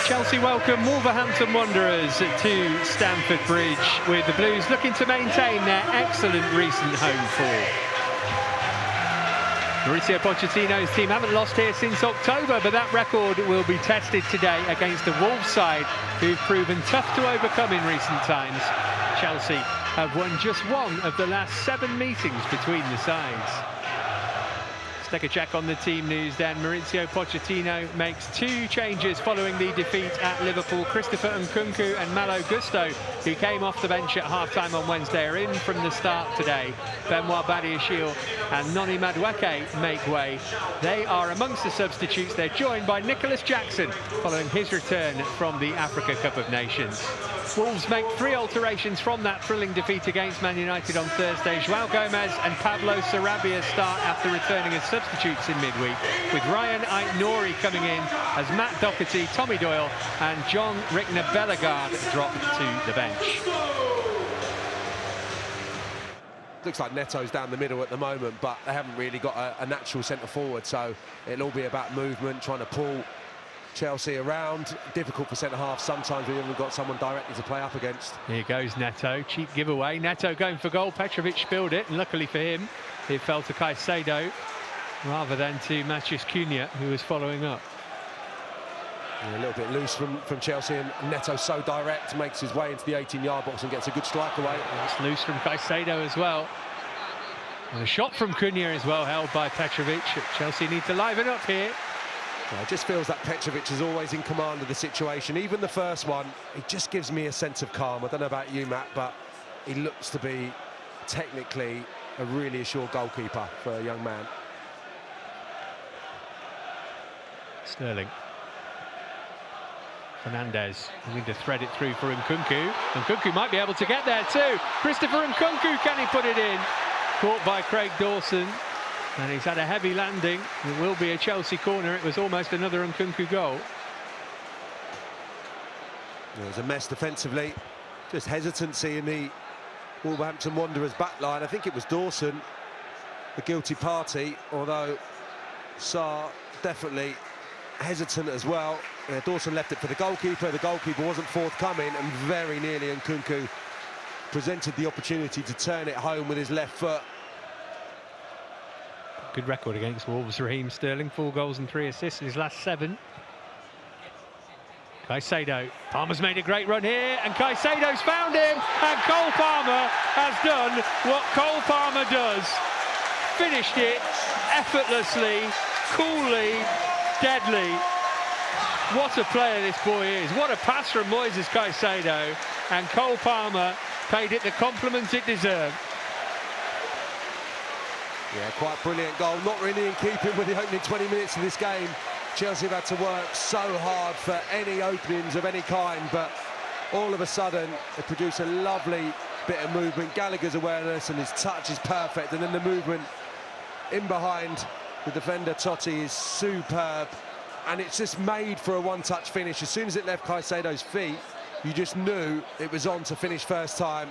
Chelsea welcome Wolverhampton Wanderers to Stamford Bridge, with the Blues looking to maintain their excellent recent home form. Mauricio Pochettino's team haven't lost here since October, but that record will be tested today against the Wolves side, who've proven tough to overcome in recent times. Chelsea have won just one of the last 7 meetings between the sides. Let's take a check on the team news then. Mauricio Pochettino makes 2 changes following the defeat at Liverpool. Christopher Nkunku and Malo Gusto, who came off the bench at half-time on Wednesday, are in from the start today. Benoit Badiashile and Noni Madueke make way. They are amongst the substitutes. They're joined by Nicholas Jackson following his return from the Africa Cup of Nations. Wolves make 3 alterations from that thrilling defeat against Man United on Thursday. João Gomez and Pablo Sarabia start after returning as substitutes in midweek, with Ryan Aït-Nouri coming in as Matt Doherty, Tommy Doyle and John Rickner-Bellegarde drop to the bench. Looks like Neto's down the middle at the moment, but they haven't really got a natural centre forward, so it'll all be about movement, trying to pull Chelsea around. Difficult for centre-half sometimes when you haven't got someone directly to play up against. Here goes Neto, cheap giveaway. Neto going for goal. Petrovic spilled it, and luckily for him, it fell to Caicedo rather than to Matheus Cunha, who was following up. Yeah, a little bit loose from Chelsea, and Neto so direct, makes his way into the 18-yard box and gets a good strike away. It's loose from Caicedo as well. And a shot from Cunha as well, held by Petrovic. Chelsea need to liven up here. Yeah, it just feels that Petrovic is always in command of the situation. Even the first one, it just gives me a sense of calm. I don't know about you, Matt, but he looks to be technically a really assured goalkeeper for a young man. Sterling. Fernandes looking to thread it through for Nkunku. Nkunku might be able to get there too. Christopher Nkunku, can he put it in? Caught by Craig Dawson. And he's had a heavy landing. It will be a Chelsea corner. It was almost another Nkunku goal. It was a mess defensively. Just hesitancy in the Wolverhampton Wanderers backline. I think it was Dawson, the guilty party, although Sarr definitely hesitant as well. Dawson left it for the goalkeeper. The goalkeeper wasn't forthcoming, and very nearly Nkunku presented the opportunity to turn it home with his left foot. Good record against Wolves, Raheem Sterling. 4 goals and 3 assists in his last 7. Caicedo. Palmer's made a great run here, and Caicedo's found him, and Cole Palmer has done what Cole Palmer does. Finished it effortlessly, coolly, deadly. What a player this boy is. What a pass from Moises Caicedo, and Cole Palmer paid it the compliment it deserved. Yeah, quite brilliant goal. Not really in keeping with the opening 20 minutes of this game. Chelsea have had to work so hard for any openings of any kind, but all of a sudden they produce a lovely bit of movement. Gallagher's awareness and his touch is perfect, and then the movement in behind the defender Totti is superb, and it's just made for a one-touch finish. As soon as it left Caicedo's feet, you just knew it was on to finish first time.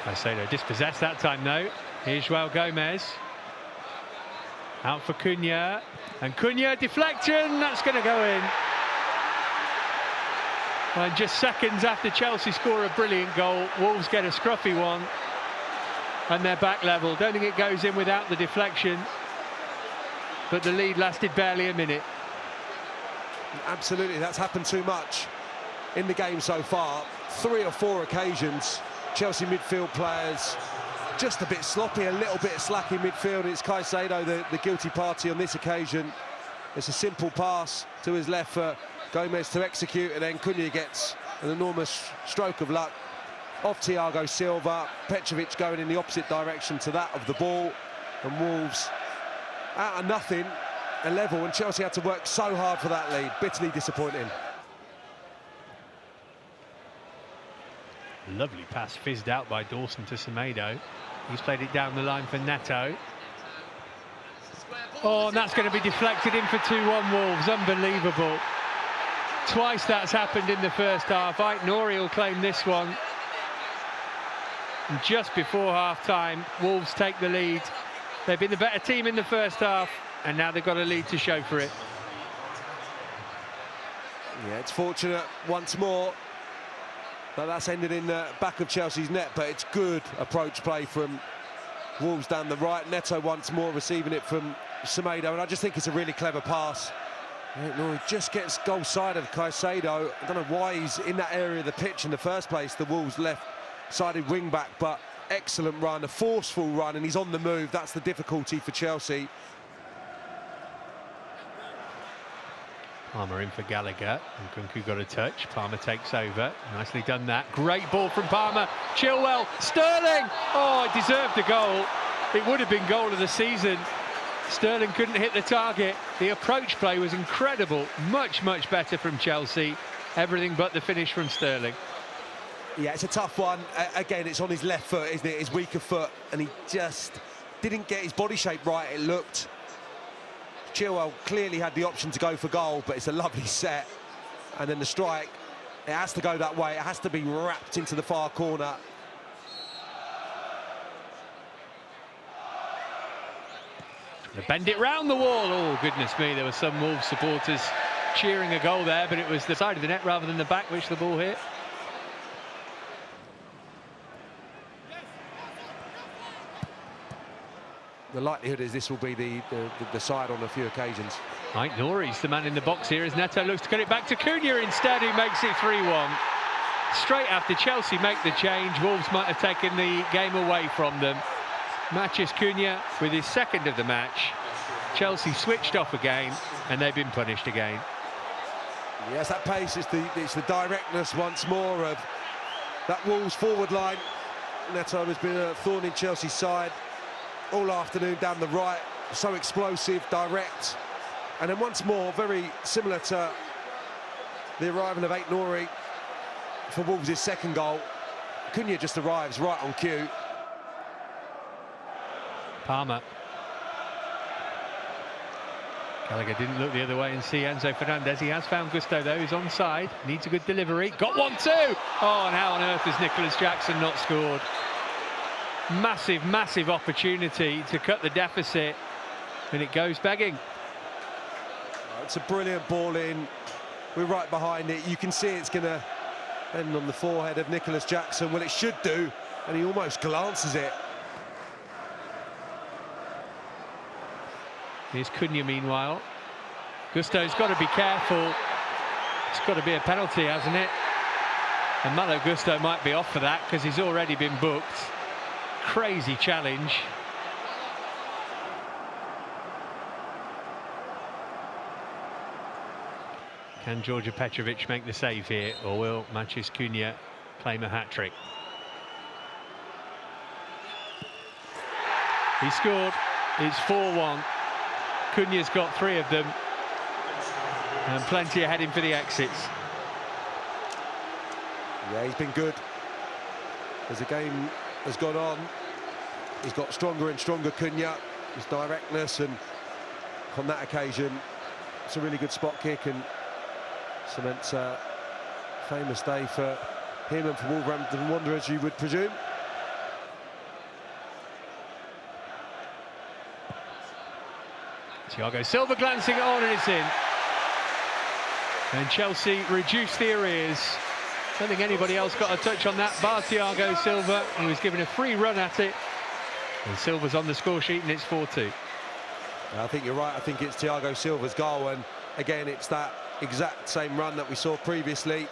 Caicedo dispossessed that time though. Here's João Gomez. Out for Cunha. And Cunha, deflection, that's going to go in. And just seconds after Chelsea score a brilliant goal, Wolves get a scruffy one. And they're back level. Don't think it goes in without the deflection. But the lead lasted barely a minute. Absolutely, that's happened too much in the game so far. 3 or 4 occasions. Chelsea midfield players just a bit sloppy, a little bit slack in midfield. It's Caicedo, the guilty party on this occasion. It's a simple pass to his left for Gomez to execute, and then Cunha gets an enormous stroke of luck off Thiago Silva. Petrovic going in the opposite direction to that of the ball, and Wolves out of nothing, a level, and Chelsea had to work so hard for that lead. Bitterly disappointing. Lovely pass fizzed out by Dawson to Semedo. He's played it down the line for Neto. Oh, and that's going to be deflected in for 2-1 Wolves. Unbelievable. Twice that's happened in the first half. Aït-Nouri will claim this one. And just before half-time, Wolves take the lead They've been the better team in the first half, and now they've got a lead to show for it. Yeah, it's fortunate once more that that's ended in the back of Chelsea's net, but it's good approach play from Wolves down the right. Neto once more receiving it from Semedo, and I just think it's a really clever pass. He just gets goal side of Caicedo. I don't know why he's in that area of the pitch in the first place, the Wolves left-sided wing-back, but excellent run, a forceful run, and he's on the move. That's the difficulty for Chelsea. Palmer in for Gallagher, and Cunha got a touch. Palmer takes over. Nicely done that. Great ball from Palmer. Chilwell, Sterling! Oh, it deserved a goal. It would have been goal of the season. Sterling couldn't hit the target. The approach play was incredible. Much, much better from Chelsea. Everything but the finish from Sterling. Yeah, it's a tough one. Again, it's on his left foot, isn't it? His weaker foot, and he just didn't get his body shape right, it looked. Chilwell clearly had the option to go for goal, but it's a lovely set. And then the strike, it has to go that way. It has to be wrapped into the far corner. To bend it round the wall. Oh, goodness me, there were some Wolves supporters cheering a goal there, but it was the side of the net rather than the back which the ball hit. The likelihood is this will be the side on a few occasions. Right, Nori's the man in the box here as Neto looks to get it back to Cunha instead, who makes it 3-1. Straight after Chelsea make the change, Wolves might have taken the game away from them. Matheus Cunha with his second of the match. Chelsea switched off again, and they've been punished again. Yes, that pace, it's the directness once more of that Wolves forward line. Neto has been a thorn in Chelsea's side all afternoon down the right, so explosive, direct, and then once more, very similar to the arrival of Nori for Wolves' second goal. Cunha just arrives right on cue. Palmer. Gallagher didn't look the other way and see Enzo Fernandez. He has found Gusto though, he's onside, needs a good delivery, got one too! Oh, and how on earth has Nicholas Jackson not scored? Massive, massive opportunity to cut the deficit, and it goes begging. It's a brilliant ball in. We're right behind it. You can see it's going to end on the forehead of Nicholas Jackson. Well, it should do, and he almost glances it. Here's Cunha meanwhile. Gusto's got to be careful. It's got to be a penalty, hasn't it? And Malo Gusto might be off for that because he's already been booked. Crazy challenge. Can Georgia Petrovic make the save here, or will Matheus Cunha claim a hat-trick? He scored. It's 4-1. Cunha's got 3 of them, and plenty ahead him for the exits. Yeah, he's been good. As the game has gone on, he's got stronger and stronger, Cunha. His directness, and on that occasion, it's a really good spot kick and cements a famous day for him and for Wolverhampton Wanderers, you would presume. Thiago Silva glancing on, and it's in. And Chelsea reduced the arrears. I don't think anybody else got a touch on that bar Thiago Silva. He was given a free run at it. And Silva's on the score sheet, and it's 4-2. I think you're right. I think it's Thiago Silva's goal, and again, it's that exact same run that we saw previously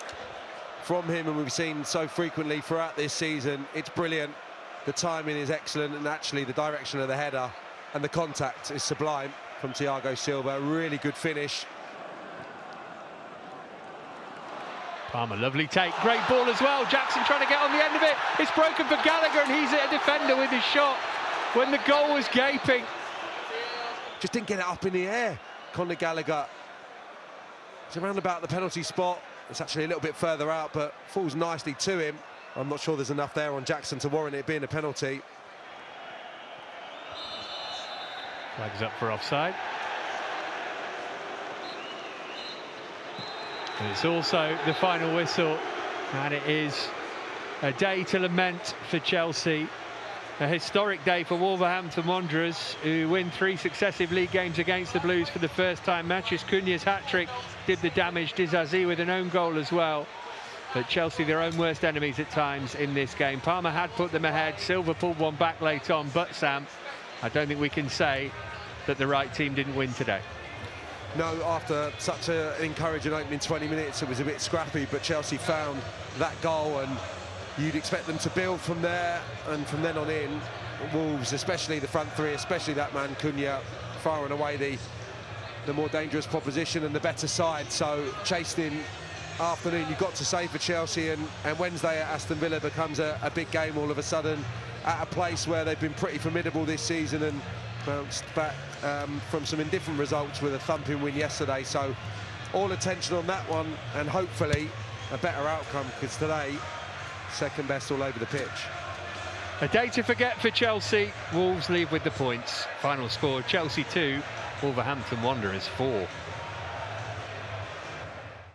from him, and we've seen so frequently throughout this season. It's brilliant. The timing is excellent, and actually the direction of the header and the contact is sublime from Thiago Silva. Really good finish. Palmer, lovely take, great ball as well. Jackson trying to get on the end of it. It's broken for Gallagher, and he's hit a defender with his shot when the goal was gaping. Just didn't get it up in the air, Conor Gallagher. It's around about the penalty spot. It's actually a little bit further out, but falls nicely to him. I'm not sure there's enough there on Jackson to warrant it being a penalty. Flags up for offside. And it's also the final whistle, and it is a day to lament for Chelsea. A historic day for Wolverhampton Wanderers, who win 3 successive league games against the Blues for the first time. Matheus Cunha's hat-trick did the damage. Disasi with an own goal as well. But Chelsea, their own worst enemies at times in this game. Palmer had put them ahead. Silva pulled one back late on. But, Sam, I don't think we can say that the right team didn't win today. No, after such an encouraging opening 20 minutes, it was a bit scrappy, but Chelsea found that goal, and you'd expect them to build from there, and from then on in, Wolves, especially the front three, especially that man Cunha, far and away the more dangerous proposition and the better side. So chasing afternoon, you've got to say, for Chelsea, and Wednesday at Aston Villa becomes a big game all of a sudden, at a place where they've been pretty formidable this season and bounced back from some indifferent results with a thumping win yesterday. So all attention on that one, and hopefully a better outcome, because today, second best all over the pitch. A day to forget for Chelsea. Wolves leave with the points. Final score, Chelsea 2, Wolverhampton Wanderers 4.